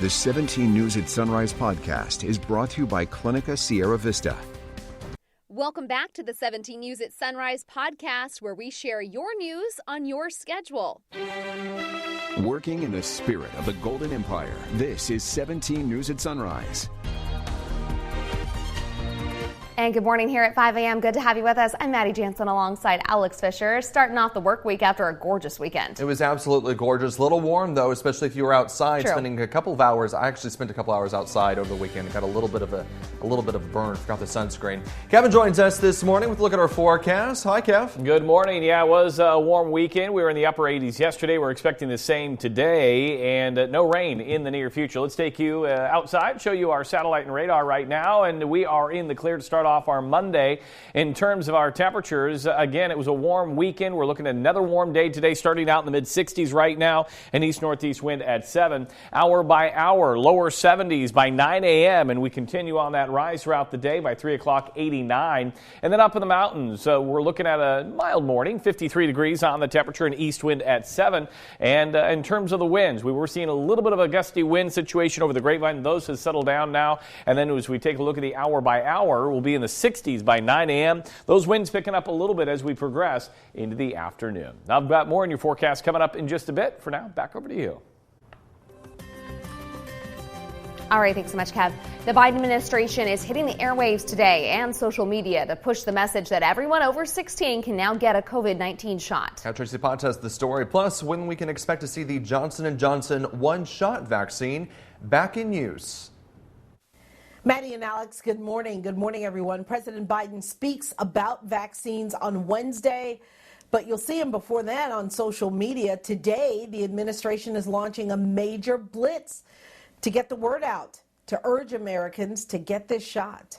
The 17 News at Sunrise podcast is brought to you by Clinica Sierra Vista. Welcome back to the 17 News at Sunrise podcast, where we share your news on your schedule. Working in the spirit of the Golden Empire, this is 17 News at Sunrise. And good morning here at 5 a.m. Good to have you with us. I'm Maddie Jansen alongside Alex Fisher, starting off the work week after a gorgeous weekend. It was absolutely gorgeous. A little warm, though, especially if you were outside. Spending a couple of hours. I actually spent a couple hours outside over the weekend. Got a little bit of a burn. Forgot the sunscreen. Kevin joins us this morning with a look at our forecast. Hi, Kev. Good morning. Yeah, it was a warm weekend. We were in the upper 80s yesterday. We're expecting the same today, and no rain in the near future. Let's take you outside, show you our satellite and radar right now, and we are in the clear to start off our Monday. In terms of our temperatures, again, it was a warm weekend. We're looking at another warm day today, starting out in the mid-60s right now, an east-northeast wind at 7. Hour by hour, lower 70s by 9 a.m., and we continue on that rise throughout the day. By 3 o'clock, 89. And then up in the mountains, we're looking at a mild morning, 53 degrees on the temperature, an east wind at 7. And in terms of the winds, we were seeing a little bit of a gusty wind situation over the Grapevine. Those have settled down now. And then as we take a look at the hour by hour, we'll be in the 60s by 9 a.m. Those winds picking up a little bit as we progress into the afternoon. Now, I've got more in your forecast coming up in just a bit. For now, back over to you. All right, thanks so much, Kev. The Biden administration is hitting the airwaves today and social media to push the message that everyone over 16 can now get a COVID-19 shot. Now, Tracy Pott has the story, plus when we can expect to see the Johnson & Johnson one-shot vaccine back in use. Maddie and Alex, good morning. Good morning, everyone. President Biden speaks about vaccines on Wednesday, but you'll see him before that on social media. Today, the administration is launching a major blitz to get the word out, to urge Americans to get this shot.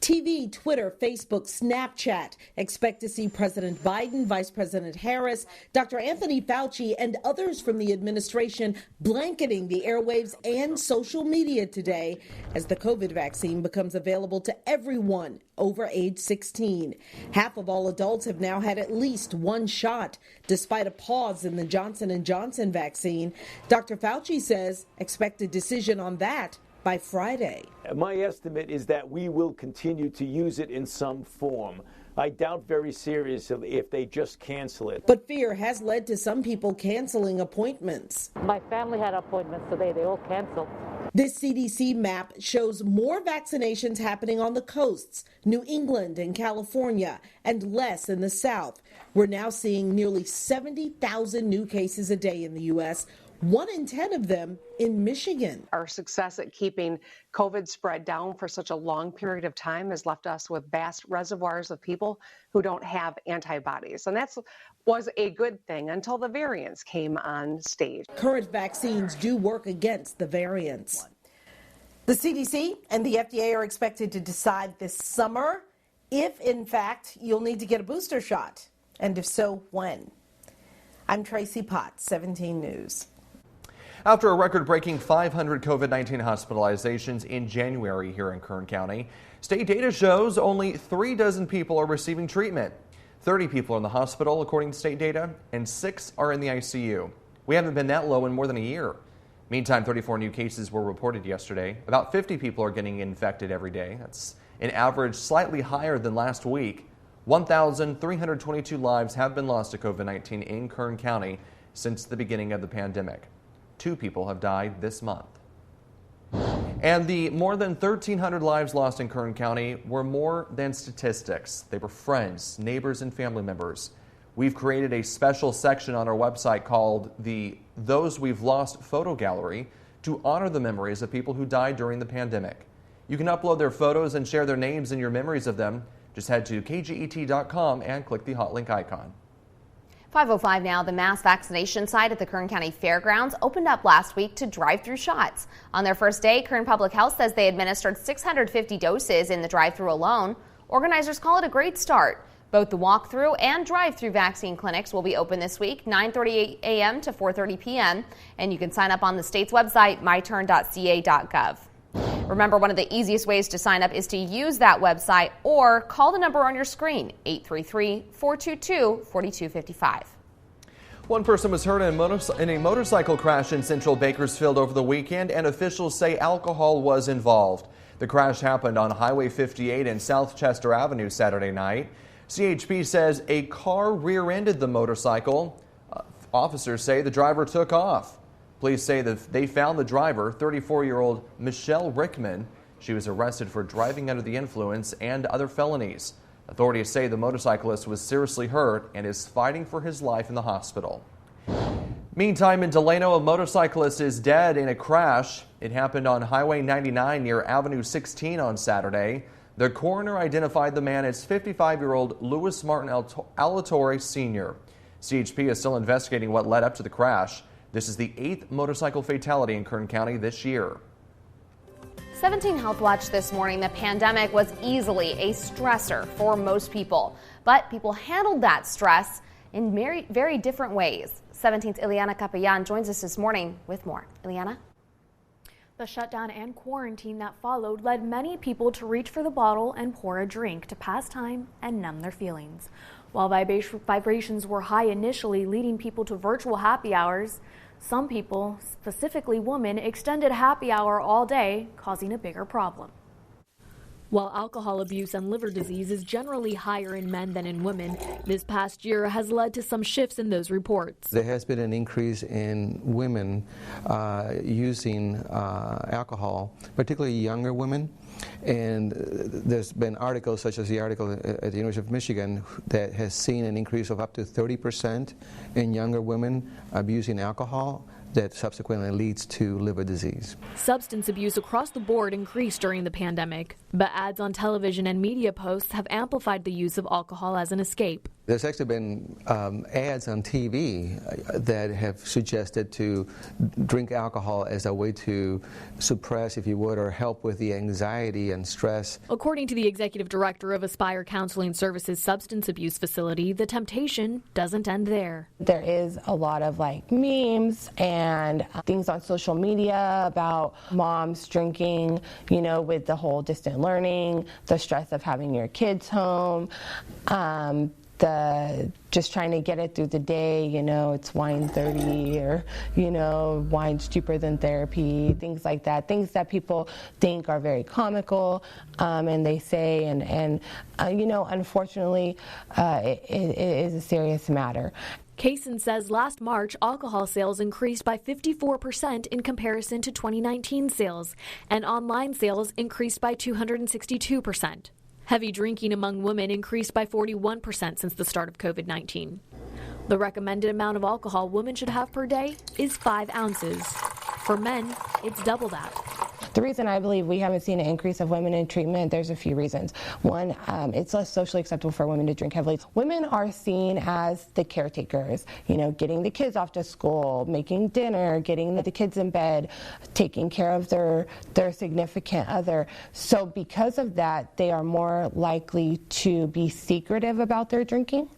TV, Twitter, Facebook, Snapchat. Expect to see President Biden, Vice President Harris, Dr. Anthony Fauci, and others from the administration blanketing the airwaves and social media today as the COVID vaccine becomes available to everyone over age 16. Half of all adults have now had at least one shot, despite a pause in the Johnson & Johnson vaccine. Dr. Fauci says expect a decision on that by Friday. My estimate is that we will continue to use it in some form. I doubt very seriously if they just cancel it. But fear has led to some people canceling appointments. My family had appointments today. They all canceled. This CDC map shows more vaccinations happening on the coasts, New England and California, and less in the South. We're now seeing nearly 70,000 new cases a day in the U.S., 1 in 10 of them in Michigan. Our success at keeping COVID spread down for such a long period of time has left us with vast reservoirs of people who don't have antibodies. And that was a good thing until the variants came on stage. Current vaccines do work against the variants. The CDC and the FDA are expected to decide this summer if, in fact, you'll need to get a booster shot, and if so, when. I'm Tracy Pott, 17 News. After a record-breaking 500 COVID-19 hospitalizations in January here in Kern County, state data shows only 3 dozen people are receiving treatment. 30 people are in the hospital, according to state data, and 6 are in the ICU. We haven't been that low in more than a year. Meantime, 34 new cases were reported yesterday. About 50 people are getting infected every day. That's an average slightly higher than last week. 1,322 lives have been lost to COVID-19 in Kern County since the beginning of the pandemic. 2 people have died this month. And the more than 1,300 lives lost in Kern County were more than statistics. They were friends, neighbors, and family members. We've created a special section on our website called the Those We've Lost Photo Gallery to honor the memories of people who died during the pandemic. You can upload their photos and share their names and your memories of them. Just head to kget.com and click the hot link icon. 5:05 now. The mass vaccination site at the Kern County Fairgrounds opened up last week to drive-through shots. On their first day, Kern Public Health says they administered 650 doses in the drive-through alone. Organizers call it a great start. Both the walk-through and drive-through vaccine clinics will be open this week, 9:30 a.m. to 4:30 p.m. And you can sign up on the state's website, myturn.ca.gov. Remember, one of the easiest ways to sign up is to use that website or call the number on your screen, 833-422-4255. One person was hurt in a motorcycle crash in central Bakersfield over the weekend, and officials say alcohol was involved. The crash happened on Highway 58 and South Chester Avenue Saturday night. CHP says a car rear-ended the motorcycle. Officers say the driver took off. Police say that they found the driver, 34-year-old Michelle Rickman. She was arrested for driving under the influence and other felonies. Authorities say the motorcyclist was seriously hurt and is fighting for his life in the hospital. Meantime, in Delano, a motorcyclist is dead in a crash. It happened on Highway 99 near Avenue 16 on Saturday. The coroner identified the man as 55-year-old Louis Martin Alatorre Sr. CHP is still investigating what led up to the crash. This is the 8th motorcycle fatality in Kern County this year. 17 Health Watch this morning. The pandemic was easily a stressor for most people, but people handled that stress in very different ways. 17's Ileana Capellan joins us this morning with more. Ileana? The shutdown and quarantine that followed led many people to reach for the bottle and pour a drink to pass time and numb their feelings. While vibrations were high initially, leading people to virtual happy hours, some people, specifically women, extended happy hour all day, causing a bigger problem. While alcohol abuse and liver disease is generally higher in men than in women, this past year has led to some shifts in those reports. There has been an increase in women using alcohol, particularly younger women. And there's been articles such as the article at the University of Michigan that has seen an increase of up to 30% in younger women abusing alcohol that subsequently leads to liver disease. Substance abuse across the board increased during the pandemic, but ads on television and media posts have amplified the use of alcohol as an escape. There's actually been ads on TV that have suggested to drink alcohol as a way to suppress, if you would, or help with the anxiety and stress. According to the executive director of Aspire Counseling Services substance abuse facility, the temptation doesn't end there. There is a lot of memes and things on social media about moms drinking, with the whole distant learning, the stress of having your kids home, just trying to get it through the day, it's wine 30 or, wine's cheaper than therapy, things like that, things that people think are very comical, and they say, and unfortunately, it is a serious matter. Kaysen says last March, alcohol sales increased by 54% in comparison to 2019 sales, and online sales increased by 262%. Heavy drinking among women increased by 41% since the start of COVID-19. The recommended amount of alcohol women should have per day is 5 ounces. For men, it's double that. The reason I believe we haven't seen an increase of women in treatment, there's a few reasons. One, it's less socially acceptable for women to drink heavily. Women are seen as the caretakers, getting the kids off to school, making dinner, getting the kids in bed, taking care of their significant other. So because of that, they are more likely to be secretive about their drinking.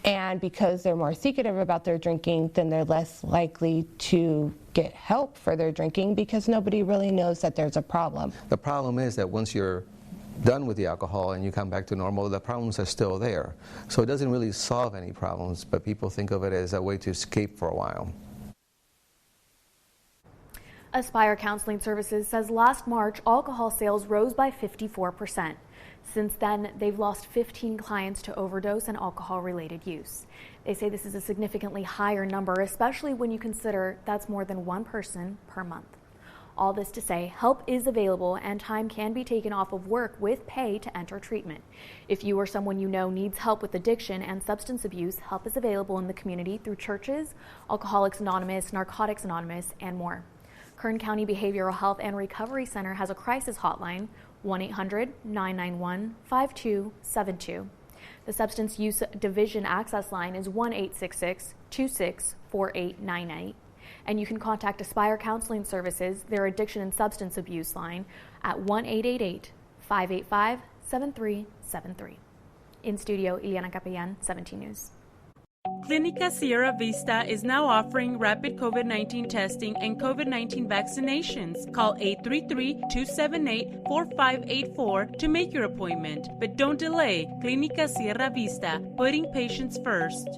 And because they're more secretive about their drinking, then they're less likely to get help for their drinking because nobody really knows that there's a problem. The problem is that once you're done with the alcohol and you come back to normal, the problems are still there. So it doesn't really solve any problems, but people think of it as a way to escape for a while. Aspire Counseling Services says last March, alcohol sales rose by 54%. Since then, they've lost 15 clients to overdose and alcohol-related use. They say this is a significantly higher number, especially when you consider that's more than one person per month. All this to say, help is available and time can be taken off of work with pay to enter treatment. If you or someone you know needs help with addiction and substance abuse, help is available in the community through churches, Alcoholics Anonymous, Narcotics Anonymous, and more. Kern County Behavioral Health and Recovery Center has a crisis hotline, 1-800-991-5272. The Substance Use Division Access Line is 1-866-26-4898. And you can contact Aspire Counseling Services, their addiction and substance abuse line, at 1-888-585-7373. In studio, Ileana Capellan, 17 News. Clínica Sierra Vista is now offering rapid COVID-19 testing and COVID-19 vaccinations. Call 833-278-4584 to make your appointment. But don't delay. Clínica Sierra Vista, putting patients first.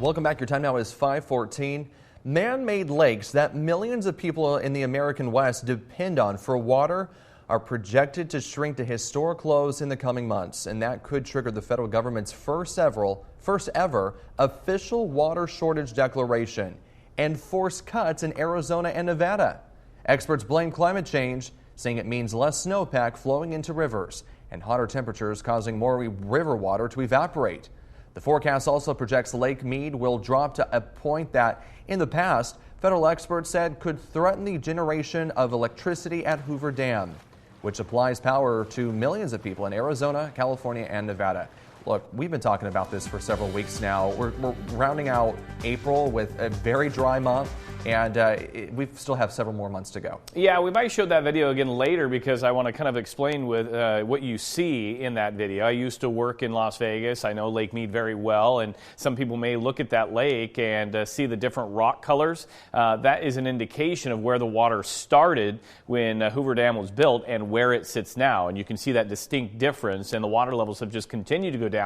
Welcome back. Your time now is 5:14. Man-made lakes that millions of people in the American West depend on for water are projected to shrink to historic lows in the coming months, and that could trigger the federal government's first ever official water shortage declaration and force cuts in Arizona and Nevada. Experts blame climate change, saying it means less snowpack flowing into rivers and hotter temperatures causing more river water to evaporate. The forecast also projects Lake Mead will drop to a point that, in the past, federal experts said could threaten the generation of electricity at Hoover Dam, which supplies power to millions of people in Arizona, California, and Nevada. Look, we've been talking about this for several weeks now. We're rounding out April with a very dry month, and we still have several more months to go. Yeah, we might show that video again later because I want to kind of explain with what you see in that video. I used to work in Las Vegas. I know Lake Mead very well, and some people may look at that lake and see the different rock colors. That is an indication of where the water started when Hoover Dam was built and where it sits now. And you can see that distinct difference, and the water levels have just continued to go down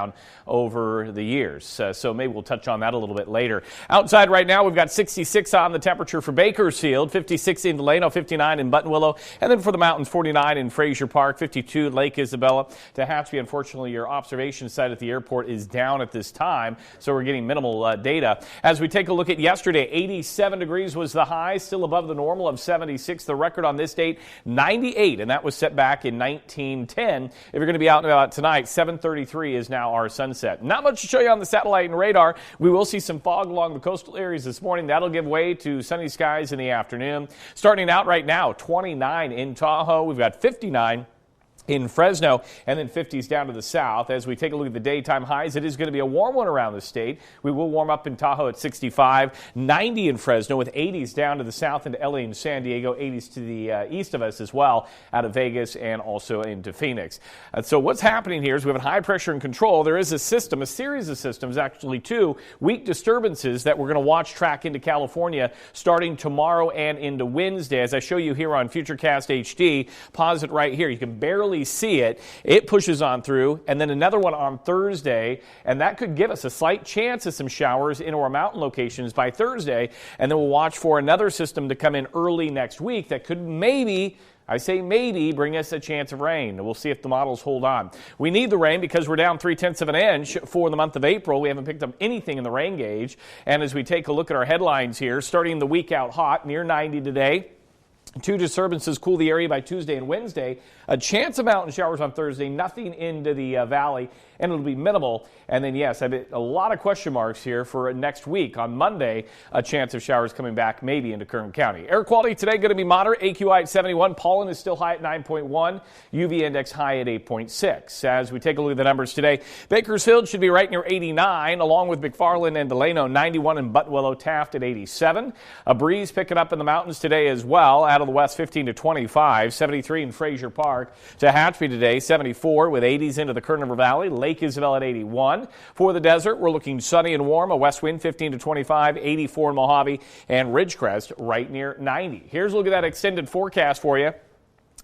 over the years. So maybe we'll touch on that a little bit later. Outside right now, we've got 66 on the temperature for Bakersfield, 56 in Delano, 59 in Buttonwillow, and then for the mountains, 49 in Frazier Park, 52 in Lake Isabella. Tehachapi, unfortunately, your observation site at the airport is down at this time, so we're getting minimal data. As we take a look at yesterday, 87 degrees was the high, still above the normal of 76. The record on this date, 98, and that was set back in 1910. If you're going to be out and about tonight, 7:33 is now our sunset. Not much to show you on the satellite and radar. We will see some fog along the coastal areas this morning. That'll give way to sunny skies in the afternoon. Starting out right now, 29 in Tahoe. We've got 59 in Fresno, and then 50s down to the south. As we take a look at the daytime highs, it is going to be a warm one around the state. We will warm up in Tahoe at 65, 90 in Fresno, with 80s down to the south into LA and San Diego, 80s to the east of us as well, out of Vegas and also into Phoenix. So what's happening here is we have a high pressure and control. There is a system, a series of systems, actually two weak disturbances that we're going to watch track into California starting tomorrow and into Wednesday. As I show you here on Futurecast HD, pause it right here. You can barely see it. It pushes on through, and then another one on Thursday, and that could give us a slight chance of some showers into our mountain locations by Thursday, and then we'll watch for another system to come in early next week that could maybe, I say maybe, bring us a chance of rain. We'll see if the models hold on. We need the rain because we're down 0.3 of an inch for the month of April. We haven't picked up anything in the rain gauge, and as we take a look at our headlines here, starting the week out hot, near 90 today. Two disturbances cool the area by Tuesday and Wednesday. A chance of mountain showers on Thursday, nothing into the valley, and it'll be minimal. And then, yes, a lot of question marks here for next week. On Monday, a chance of showers coming back maybe into Kern County. Air quality today going to be moderate. AQI at 71. Pollen is still high at 9.1. UV index high at 8.6. As we take a look at the numbers today, Bakersfield should be right near 89, along with McFarland and Delano, 91, and Buttonwillow, Taft at 87. A breeze picking up in the mountains today as well. Out of the west, 15 to 25. 73 in Frazier Park. Tehachapi today, 74 with 80s into the Kern River Valley. Lake Isabella at 81. For the desert, we're looking sunny and warm. A west wind 15 to 25, 84 in Mojave, and Ridgecrest right near 90. Here's a look at that extended forecast for you.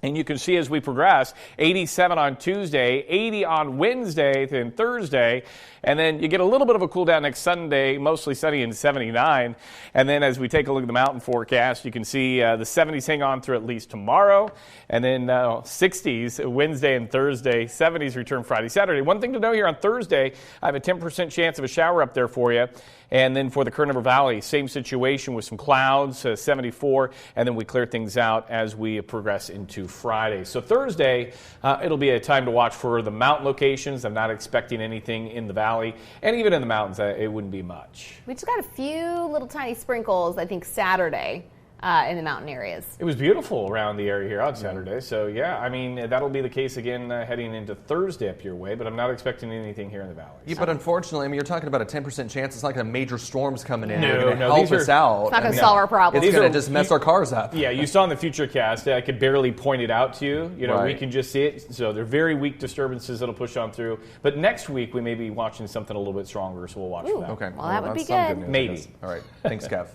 And you can see as we progress, 87 on Tuesday, 80 on Wednesday, then Thursday, and then you get a little bit of a cool down next Sunday, mostly sunny and 79. And then as we take a look at the mountain forecast, you can see the 70s hang on through at least tomorrow, and then 60s Wednesday and Thursday, 70s return Friday, Saturday. One thing to know here on Thursday, I have a 10% chance of a shower up there for you. And then for the Kern River Valley, same situation with some clouds, 74, and then we clear things out as we progress into Friday. So Thursday, it'll be a time to watch for the mountain locations. I'm not expecting anything in the valley, and even in the mountains, it wouldn't be much. We just got a few little tiny sprinkles, I think, Saturday. In the mountain areas. It was beautiful around the area here on Saturday. So, yeah, I mean, that'll be the case again heading into Thursday up your way, but I'm not expecting anything here in the valley. Yeah, but unfortunately, I mean, you're talking about a 10% chance. It's not going to major storms coming in. No, help us out. It's not going to solve our problems. It's going to just mess our cars up. Yeah, you saw in the Futurecast, I could barely point it out to you. You know, right. We can just see it. So they're very weak disturbances that'll push on through. But next week, we may be watching something a little bit stronger, so we'll watch for that. Okay. Well, that would be good. good. Maybe. All right. Thanks, Kev.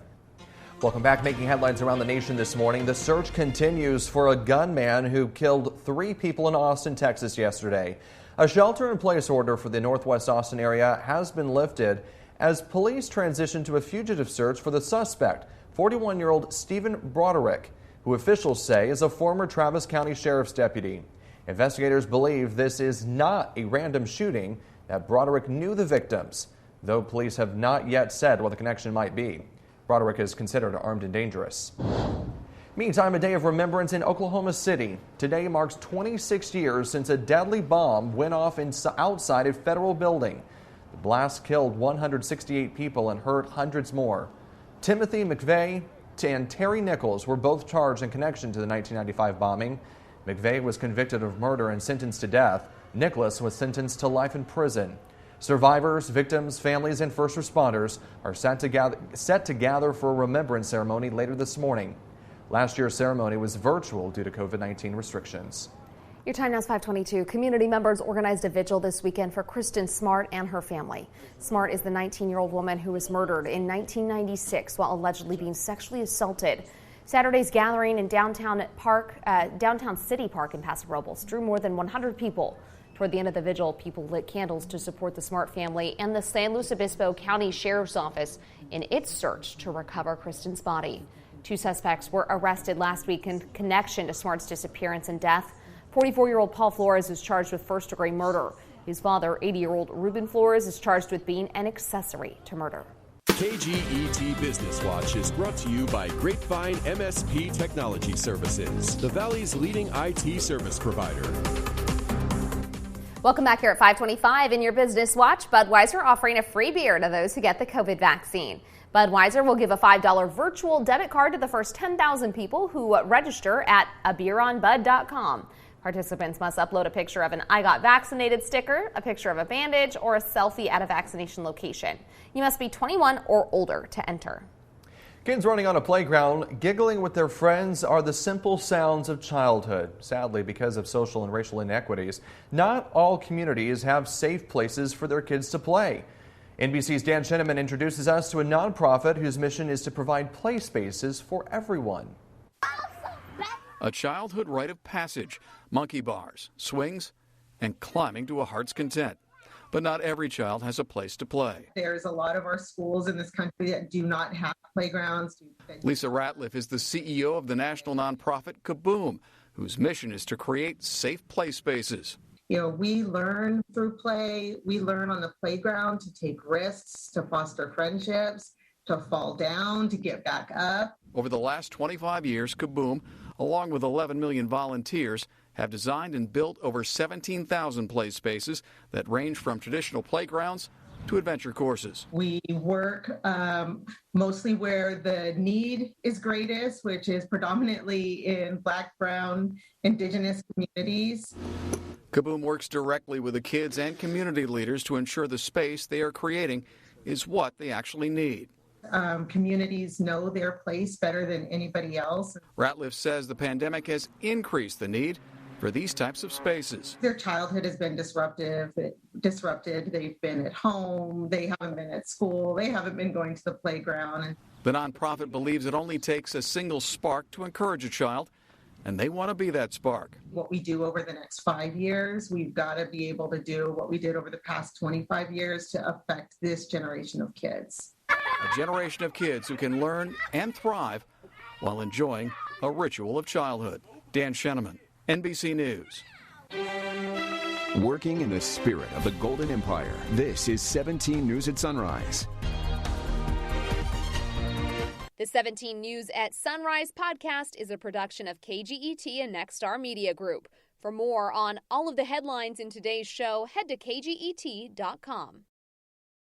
Welcome back. Making headlines around the nation this morning. The search continues for a gunman who killed 3 people in Austin, Texas yesterday. A shelter-in-place order for the northwest Austin area has been lifted as police transition to a fugitive search for the suspect, 41-year-old Stephen Broderick, who officials say is a former Travis County Sheriff's deputy. Investigators believe this is not a random shooting, that Broderick knew the victims, though police have not yet said what the connection might be. Broderick is considered armed and dangerous. Meantime, a day of remembrance in Oklahoma City. Today marks 26 years since a deadly bomb went off outside a federal building. The blast killed 168 people and hurt hundreds more. Timothy McVeigh and Terry Nichols were both charged in connection to the 1995 bombing. McVeigh was convicted of murder and sentenced to death. Nicholas was sentenced to life in prison. Survivors, victims, families, and first responders are set to gather for a remembrance ceremony later this morning. Last year's ceremony was virtual due to COVID-19 restrictions. Your time now is 5:22. Community members organized a vigil this weekend for Kristen Smart and her family. Smart is the 19-year-old woman who was murdered in 1996 while allegedly being sexually assaulted. Saturday's gathering in downtown City Park in Paso Robles drew more than 100 people. Toward the end of the vigil, people lit candles to support the Smart family and the San Luis Obispo County Sheriff's Office in its search to recover Kristen's body. 2 suspects were arrested last week in connection to Smart's disappearance and death. 44-year-old Paul Flores is charged with first-degree murder. His father, 80-year-old Ruben Flores, is charged with being an accessory to murder. KGET Business Watch is brought to you by Grapevine MSP Technology Services, the Valley's leading IT service provider. Welcome back here at 525 in your Business Watch. Budweiser offering a free beer to those who get the COVID vaccine. Budweiser will give a $5 virtual debit card to the first 10,000 people who register at abeeronbud.com. Participants must upload a picture of an I got vaccinated sticker, a picture of a bandage, or a selfie at a vaccination location. You must be 21 or older to enter. Kids running on a playground, giggling with their friends are the simple sounds of childhood. Sadly, because of social and racial inequities, not all communities have safe places for their kids to play. NBC's Dan Shinneman introduces us to a nonprofit whose mission is to provide play spaces for everyone. A childhood rite of passage, monkey bars, swings, and climbing to a heart's content. But not every child has a place to play. There's a lot of our schools in this country that do not have playgrounds. Lisa Ratliff is the CEO of the national nonprofit Kaboom, whose mission is to create safe play spaces. You know, we learn through play. We learn on the playground to take risks, to foster friendships, to fall down, to get back up. Over the last 25 years, Kaboom, along with 11 million volunteers, have designed and built over 17,000 play spaces that range from traditional playgrounds to adventure courses. We work mostly where the need is greatest, which is predominantly in Black, Brown, Indigenous communities. Kaboom works directly with the kids and community leaders to ensure the space they are creating is what they actually need. Communities know their place better than anybody else. Ratliff says the pandemic has increased the need for these types of spaces. Their childhood has been disrupted. They've been at home. They haven't been at school. They haven't been going to the playground. The nonprofit believes it only takes a single spark to encourage a child, and they want to be that spark. What we do over the next 5 years, we've got to be able to do what we did over the past 25 years to affect this generation of kids. A generation of kids who can learn and thrive while enjoying a ritual of childhood. Dan Shinneman, NBC News. Working in the spirit of the Golden Empire, this is 17 News at Sunrise. The 17 News at Sunrise podcast is a production of KGET and Nexstar Media Group. For more on all of the headlines in today's show, head to kget.com.